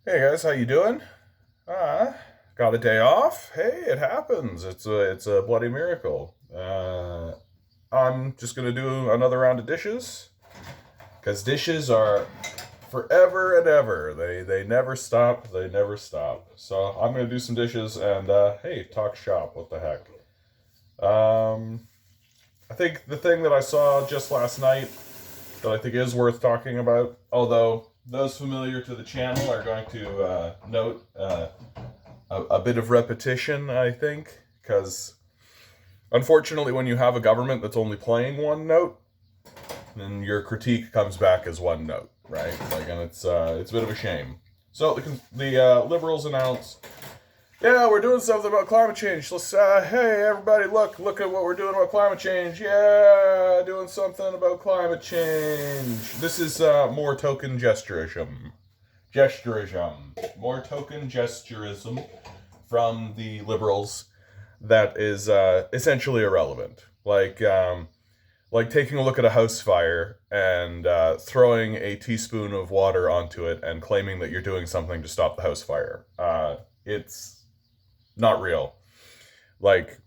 Hey guys, how you doing? Got a day off? Hey, it happens. It's a bloody miracle. I'm just gonna do another round of dishes because dishes are forever and ever. They never stop. They never stop. So I'm gonna do some dishes and hey, talk shop. What the heck? Um, I think the thing that I saw just last night that I think is worth talking about, although those familiar to the channel are going to note a bit of repetition, I think, because unfortunately, when you have a government that's only playing one note, then your critique comes back as one note, right? Like, and it's a bit of a shame. So the Liberals announced, yeah, we're doing something about climate change. Let's hey everybody, look at what we're doing about climate change. Yeah, doing something about climate change. This is more token more token gesturism from the Liberals that is essentially irrelevant. Like taking a look at a house fire and throwing a teaspoon of water onto it and claiming that you're doing something to stop the house fire. It's not real. Like,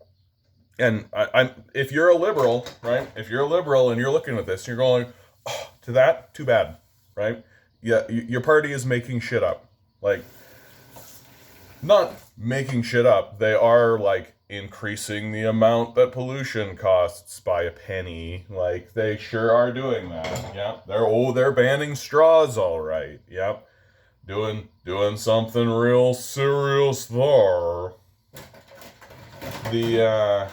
and I'm if you're a liberal, right? If you're a liberal and you're looking at this, and you're going, oh, to that, too bad, right? Yeah, your party is making shit up. Like, not making shit up. They are like increasing the amount that pollution costs by a penny. Like, they sure are doing that. Yeah, they're banning straws, all right. Yep, doing something real serious there. The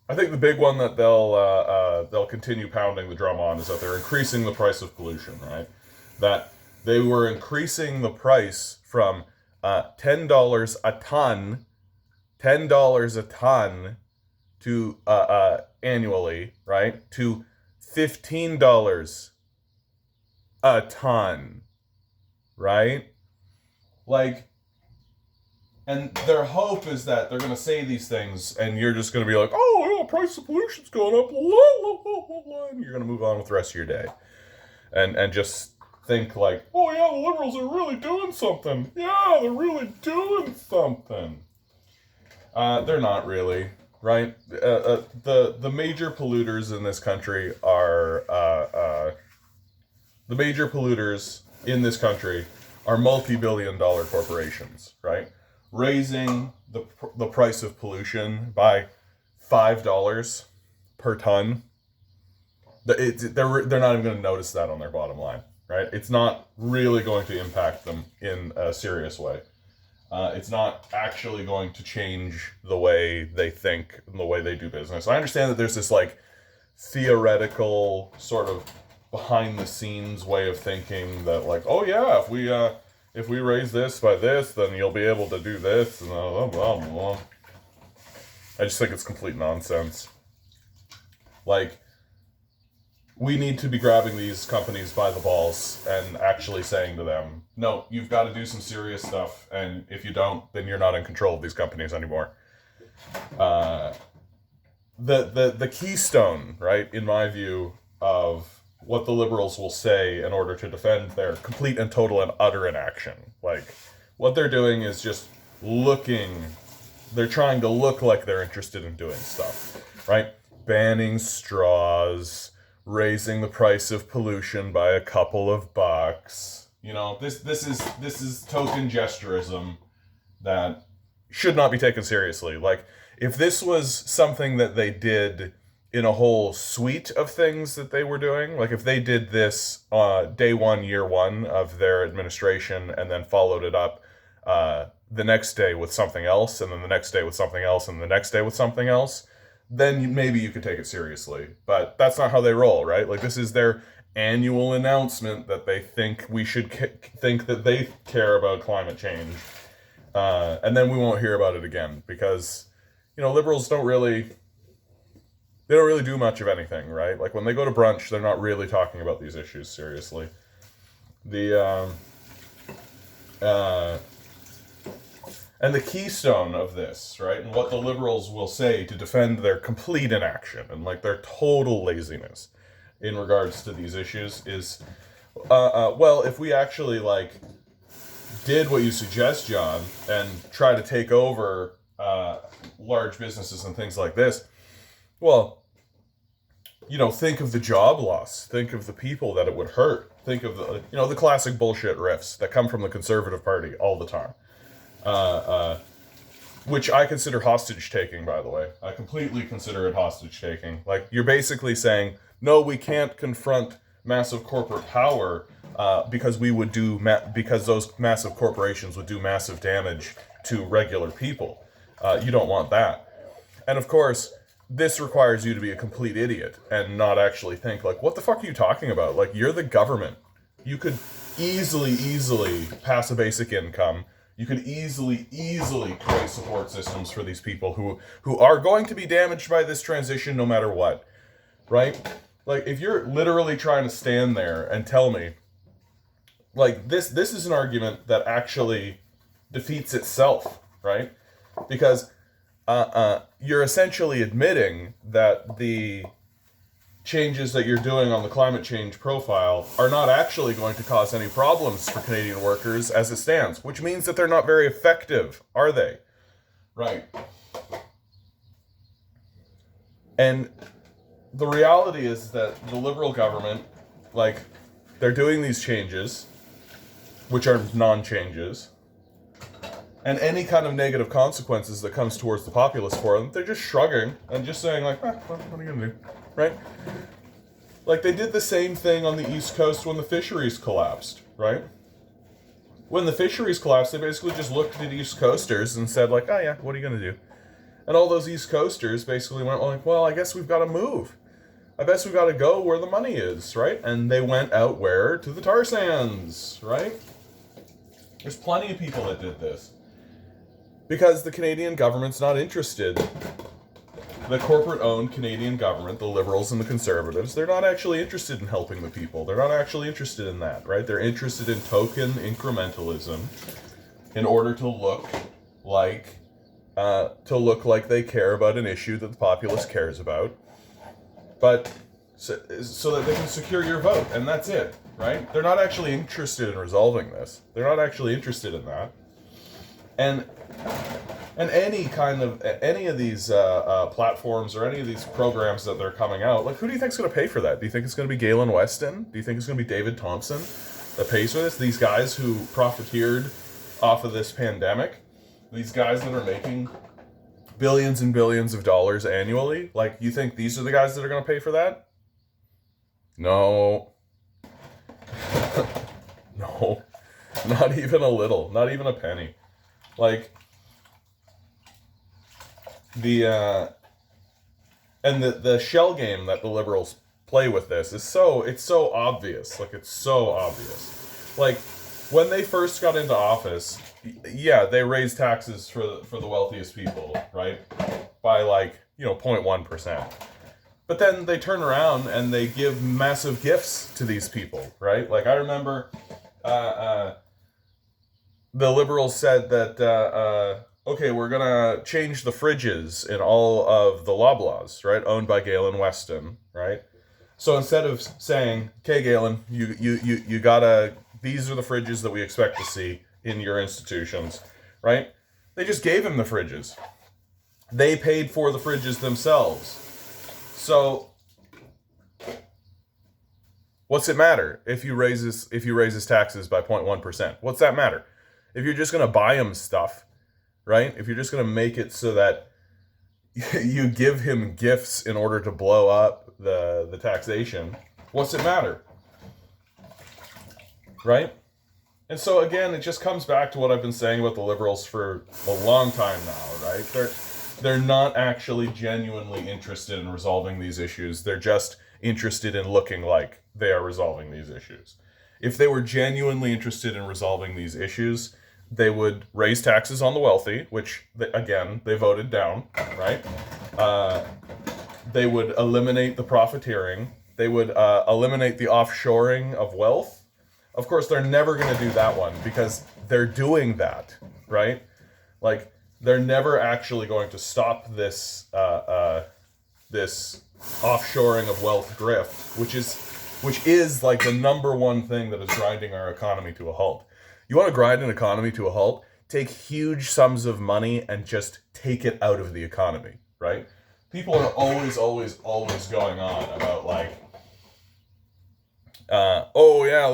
I think the big one that they'll continue pounding the drum on is that they're increasing the price of pollution. Right, that they were increasing the price from $10 a ton, $10 a ton to annually, right, to $15 a ton, right? Like, and their hope is that they're going to say these things, and you're just going to be like, oh, yeah, price of pollution's going up, la, la, la, la, la, and you're going to move on with the rest of your day. And just think like, oh, yeah, the Liberals are really doing something. Yeah, they're really doing something. They're not really, right? The major polluters in this country are, the major polluters in this country are multi-billion-dollar corporations, right? Raising the price of pollution by $5 per ton, they're not even going to notice that on their bottom line, right? It's not really going to impact them in a serious way. It's not actually going to change the way they think and the way they do business. I understand that there's this like theoretical sort of behind the scenes way of thinking that like, oh yeah, if we raise this by this, then you'll be able to do this, and blah, blah, blah. I just think it's complete nonsense. Like, we need to be grabbing these companies by the balls and actually saying to them, no, you've got to do some serious stuff, and if you don't, then you're not in control of these companies anymore. The keystone, right, in my view, of what the Liberals will say in order to defend their complete and total and utter inaction. Like, what they're doing is just they're trying to look like they're interested in doing stuff, right? Banning straws, raising the price of pollution by a couple of bucks. You know, this is token gesturism that should not be taken seriously. Like, if this was something that they did in a whole suite of things that they were doing, like if they did this day one, year one of their administration, and then followed it up the next day with something else, and then the next day with something else, and the next day with something else, then maybe you could take it seriously. But that's not how they roll, right? Like, this is their annual announcement that they think we should think that they care about climate change. And then we won't hear about it again because, you know, Liberals don't really do much of anything, right? Like, when they go to brunch, they're not really talking about these issues seriously. And the keystone of this, right, and what the Liberals will say to defend their complete inaction and like their total laziness in regards to these issues is, well, if we actually like did what you suggest, John, and try to take over large businesses and things like this, well, think of the job loss. Think of the people that it would hurt. Think of the classic bullshit riffs that come from the Conservative Party all the time. Which I consider hostage taking, by the way. I completely consider it hostage taking. Like, you're basically saying, no, we can't confront massive corporate power because because those massive corporations would do massive damage to regular people. You don't want that. And of course, this requires you to be a complete idiot and not actually think, like, what the fuck are you talking about? Like, you're the government. You could easily pass a basic income. You could easily create support systems for these people who are going to be damaged by this transition no matter what, right? Like, if you're literally trying to stand there and tell me, like, this is an argument that actually defeats itself, right? Because you're essentially admitting that the changes that you're doing on the climate change profile are not actually going to cause any problems for Canadian workers as it stands, which means that they're not very effective, are they? Right. And the reality is that the Liberal government, like, they're doing these changes, which are non-changes, and any kind of negative consequences that comes towards the populace for them, they're just shrugging and just saying, like, well, what are you going to do? Right? Like, they did the same thing on the East Coast when the fisheries collapsed, right? When the fisheries collapsed, they basically just looked at East Coasters and said, like, oh yeah, what are you going to do? And all those East Coasters basically went, like, well, I guess we've got to move. I guess we've got to go where the money is, right? And they went out where? To the tar sands, right? There's plenty of people that did this. Because the Canadian government's not interested. The corporate-owned Canadian government, the Liberals and the Conservatives, they're not actually interested in helping the people. They're not actually interested in that, right? They're interested in token incrementalism in order to look like they care about an issue that the populace cares about, but so that they can secure your vote, and that's it, right? They're not actually interested in resolving this. They're not actually interested in that. And any of these platforms or any of these programs that they're coming out, like, who do you think's going to pay for that? Do you think it's going to be Galen Weston? Do you think it's going to be David Thompson that pays for this? These guys who profiteered off of this pandemic, these guys that are making billions and billions of dollars annually, like, you think these are the guys that are going to pay for that? No. No. Not even a little. Not even a penny. Like, the shell game that the Liberals play with this is it's so obvious. Like, it's so obvious. Like, when they first got into office, yeah, they raised taxes for the wealthiest people, right? By 0.1%. But then they turn around and they give massive gifts to these people, right? Like, I remember the Liberals said that, okay, we're going to change the fridges in all of the Loblaws, right, owned by Galen Weston, right? So instead of saying, okay, Galen, you gotta, these are the fridges that we expect to see in your institutions, right? They just gave him the fridges. They paid for the fridges themselves. So what's it matter if you raise his taxes by 0.1%? What's that matter? If you're just going to buy him stuff, right? If you're just going to make it so that you give him gifts in order to blow up the taxation, what's it matter? Right? And so again, it just comes back to what I've been saying about the Liberals for a long time now, right? They're not actually genuinely interested in resolving these issues. They're just interested in looking like they are resolving these issues. If they were genuinely interested in resolving these issues, they would raise taxes on the wealthy, which, again, they voted down, right? They would eliminate the profiteering. They would eliminate the offshoring of wealth. Of course, they're never going to do that one because they're doing that, right? Like, they're never actually going to stop this this offshoring of wealth grift, which is which is like the number one thing that is grinding our economy to a halt. You want to grind an economy to a halt? Take huge sums of money and just take it out of the economy, right? People are always going on about like, oh yeah,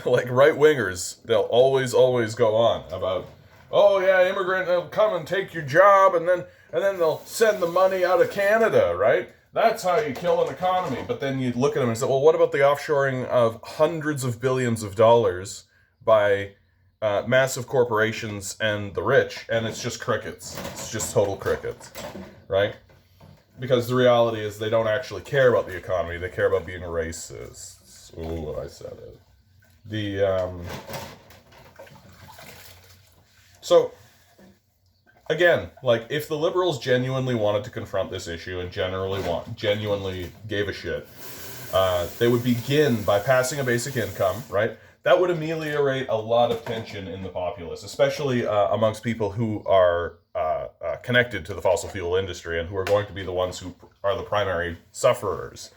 like right wingers. They'll always go on about, oh yeah, immigrant, they'll come and take your job, and then they'll send the money out of Canada, right? That's how you kill an economy. But then you look at them and say, well, what about the offshoring of hundreds of billions of dollars by massive corporations and the rich? And it's just crickets. It's just total crickets, right? Because the reality is they don't actually care about the economy. They care about being racists. Ooh, what I said it. So, again, like, if the liberals genuinely wanted to confront this issue and genuinely gave a shit, they would begin by passing a basic income, right? That would ameliorate a lot of tension in the populace, especially amongst people who are connected to the fossil fuel industry and who are going to be the ones who are the primary sufferers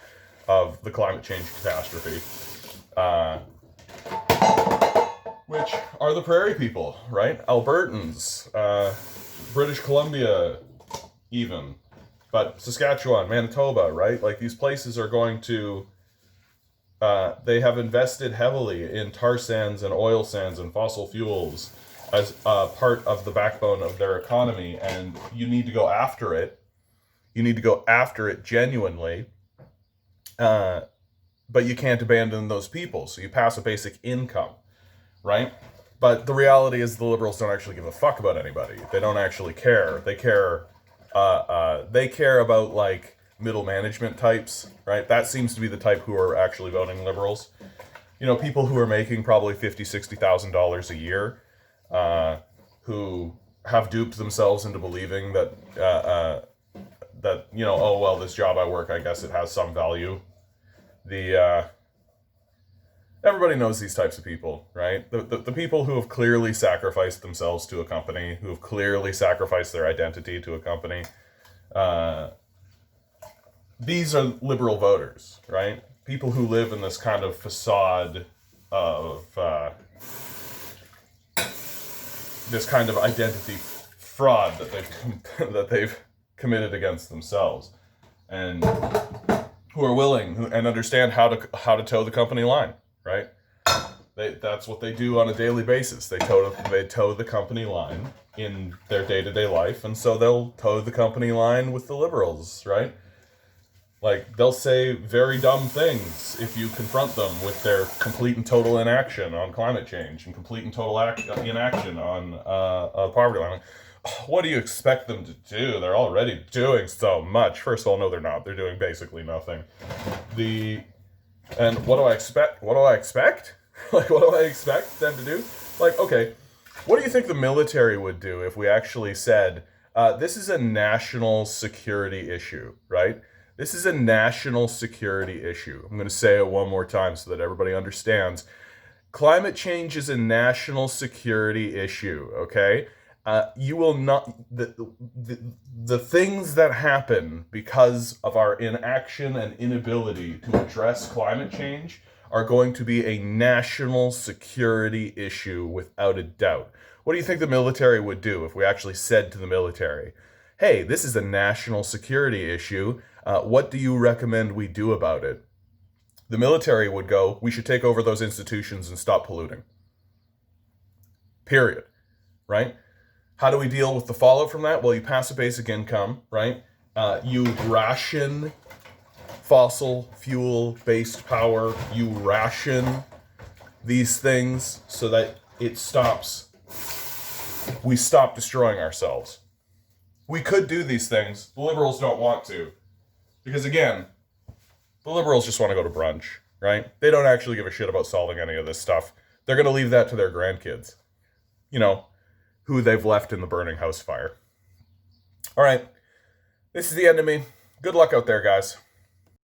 of the climate change catastrophe, which are the prairie people, right? Albertans, British Columbia, even, but Saskatchewan, Manitoba, right? Like, these places are going to, they have invested heavily in tar sands and oil sands and fossil fuels as part of the backbone of their economy, and you need to go after it. You need to go after it genuinely, but you can't abandon those people, so you pass a basic income, right? But the reality is the liberals don't actually give a fuck about anybody. They don't actually care. They care about, like, middle management types, right? That seems to be the type who are actually voting liberals. You know, people who are making probably $50,000, $60,000 a year, who have duped themselves into believing that, you know, oh, well, this job I work, I guess it has some value. Everybody knows these types of people, right? The people who have clearly sacrificed themselves to a company, who have clearly sacrificed their identity to a company, these are liberal voters, right? People who live in this kind of facade of this kind of identity fraud that they've committed against themselves, and who are willing and understand how to toe the company line, right? That's what they do on a daily basis. They toe the company line in their day-to-day life, and so they'll toe the company line with the liberals, right? Like, they'll say very dumb things if you confront them with their complete and total inaction on climate change and complete and total inaction on poverty line. What do you expect them to do? They're already doing so much. First of all, no, they're not. They're doing basically nothing. And what do I expect? What do I expect? Like, what do I expect them to do? Like, okay, what do you think the military would do if we actually said, this is a national security issue, right? This is a national security issue. I'm going to say it one more time so that everybody understands. Climate change is a national security issue, okay? You will not... The things that happen because of our inaction and inability to address climate change are going to be a national security issue without a doubt. What do you think the military would do if we actually said to the military, hey, this is a national security issue. What do you recommend we do about it? The military would go, we should take over those institutions and stop polluting. Period. Right? How do we deal with the fallout from that? Well, you pass a basic income, right? You ration fossil fuel-based power. You ration these things so that it stops. We stop destroying ourselves. We could do these things. The liberals don't want to. Because, again, the liberals just want to go to brunch, right? They don't actually give a shit about solving any of this stuff. They're going to leave that to their grandkids. You know, who they've left in the burning house fire. All right. This is the end of me. Good luck out there, guys.